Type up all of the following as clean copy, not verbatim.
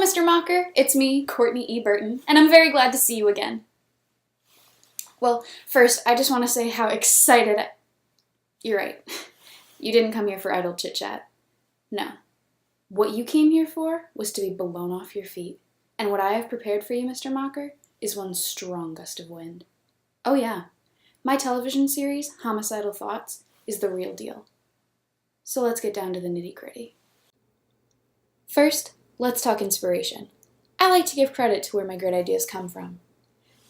Mr. Mocker. It's me, Courtney E. Burton, and I'm very glad to see you again. Well, first, I just want to say how excited You're right. You didn't come here for idle chit-chat. No. What you came here for was to be blown off your feet. And what I have prepared for you, Mr. Mocker, is one strong gust of wind. Oh yeah, my television series, Homicidal Thoughts, is the real deal. So let's get down to the nitty-gritty. First, let's talk inspiration. I like to give credit to where my great ideas come from.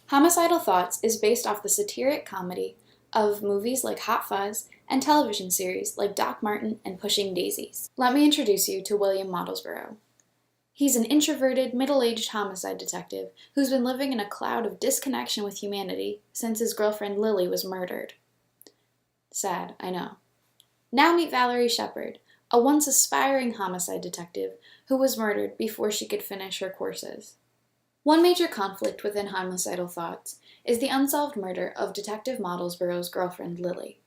Homicidal Thoughts is based off the satiric comedy of movies like Hot Fuzz and television series like Doc Martin and Pushing Daisies. Let me introduce you to William Mottlesborough. He's an introverted, middle-aged homicide detective who's been living in a cloud of disconnection with humanity since his girlfriend Lily was murdered. Sad, I know. Now meet Valerie Shepard, a once aspiring homicide detective who was murdered before she could finish her courses. One major conflict within Homicidal Thoughts is the unsolved murder of Detective Mottlesborough's girlfriend Lily.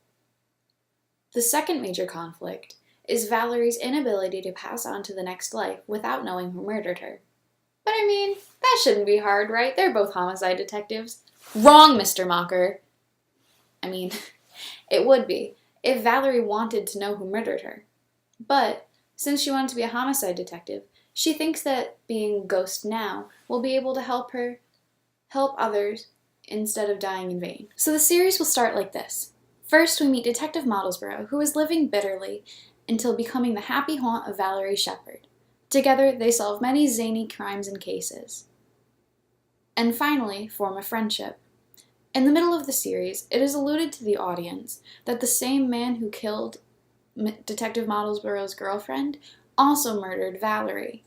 The second major conflict is Valerie's inability to pass on to the next life without knowing who murdered her. But I mean, that shouldn't be hard, right? They're both homicide detectives. Wrong, Mr. Mocker! I mean, it would be, if Valerie wanted to know who murdered her. But, since she wanted to be a homicide detective, she thinks that being a ghost now will be able to help others instead of dying in vain. So the series will start like this. First, we meet Detective Mottlesborough, who is living bitterly until becoming the happy haunt of Valerie Shepard. Together, they solve many zany crimes and cases. And finally, form a friendship. In the middle of the series, it is alluded to the audience that the same man who killed Detective Mottlesborough's girlfriend also murdered Valerie.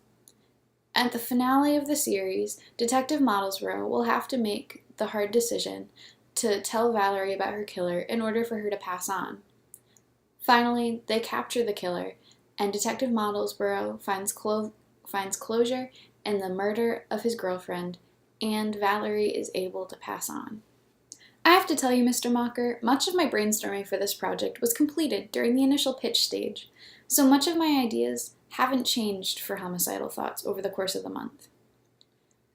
At the finale of the series, Detective Mottlesborough will have to make the hard decision to tell Valerie about her killer in order for her to pass on. Finally, they capture the killer, and Detective Mottlesborough finds closure in the murder of his girlfriend, and Valerie is able to pass on. I have to tell you, Mr. Mocker, much of my brainstorming for this project was completed during the initial pitch stage, so much of my ideas haven't changed for Homicidal Thoughts over the course of the month.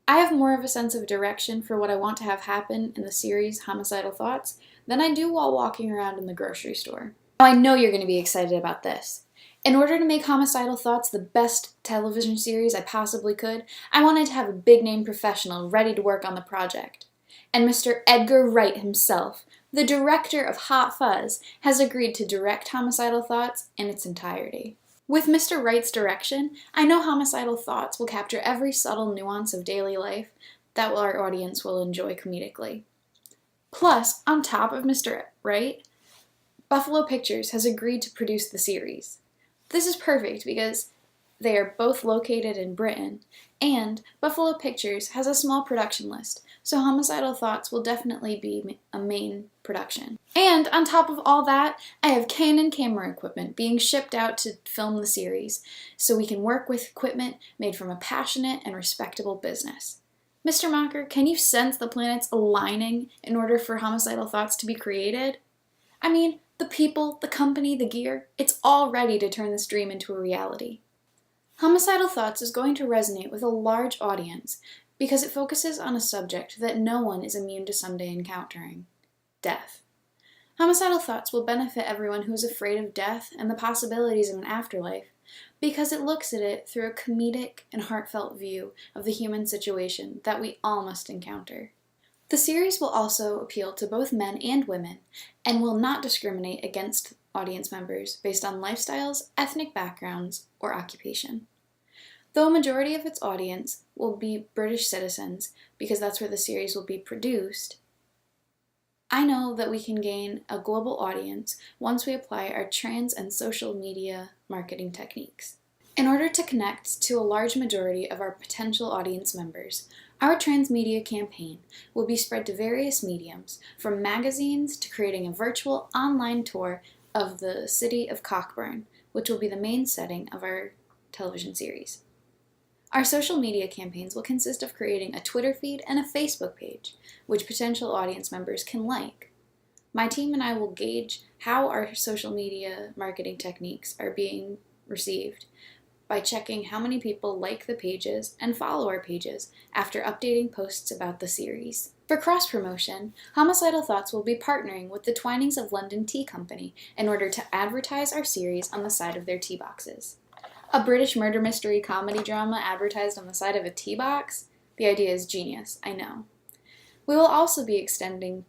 I have more of a sense of direction for what I want to have happen in the series Homicidal Thoughts than I do while walking around in the grocery store. Now I know you're going to be excited about this. In order to make Homicidal Thoughts the best television series I possibly could, I wanted to have a big-name professional ready to work on the project. And Mr. Edgar Wright himself, the director of Hot Fuzz, has agreed to direct Homicidal Thoughts in its entirety. With Mr. Wright's direction, I know Homicidal Thoughts will capture every subtle nuance of daily life that our audience will enjoy comedically. Plus, on top of Mr. Wright, Buffalo Pictures has agreed to produce the series. This is perfect because they are both located in Britain, and Buffalo Pictures has a small production list, so Homicidal Thoughts will definitely be a main production. And on top of all that, I have Canon camera equipment being shipped out to film the series, so we can work with equipment made from a passionate and respectable business. Mr. Mocker, can you sense the planets aligning in order for Homicidal Thoughts to be created? I mean, the people, the company, the gear, it's all ready to turn this dream into a reality. Homicidal Thoughts is going to resonate with a large audience because it focuses on a subject that no one is immune to someday encountering: death. Homicidal Thoughts will benefit everyone who is afraid of death and the possibilities of an afterlife because it looks at it through a comedic and heartfelt view of the human situation that we all must encounter. The series will also appeal to both men and women and will not discriminate against audience members based on lifestyles, ethnic backgrounds, or occupation. Though a majority of its audience will be British citizens, because that's where the series will be produced, I know that we can gain a global audience once we apply our trans and social media marketing techniques. In order to connect to a large majority of our potential audience members, our transmedia campaign will be spread to various mediums, from magazines to creating a virtual online tour of the city of Cockburn, which will be the main setting of our television series. Our social media campaigns will consist of creating a Twitter feed and a Facebook page, which potential audience members can like. My team and I will gauge how our social media marketing techniques are being received by checking how many people like the pages and follow our pages after updating posts about the series. For cross-promotion, Homicidal Thoughts will be partnering with the Twinings of London Tea Company in order to advertise our series on the side of their tea boxes. A British murder mystery comedy drama advertised on the side of a tea box? The idea is genius, I know. We will also be extending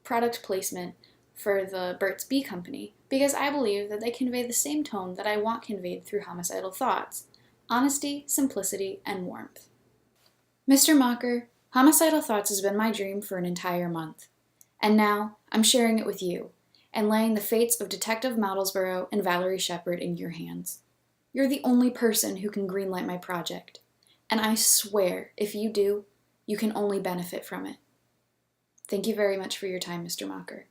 product placement for the Burt's Bee Company because I believe that they convey the same tone that I want conveyed through Homicidal Thoughts: honesty, simplicity, and warmth. Mr. Mocker, Homicidal Thoughts has been my dream for an entire month, and now I'm sharing it with you and laying the fates of Detective Moudlesborough and Valerie Shepard in your hands. You're the only person who can greenlight my project, and I swear if you do, you can only benefit from it. Thank you very much for your time, Mr. Mocker.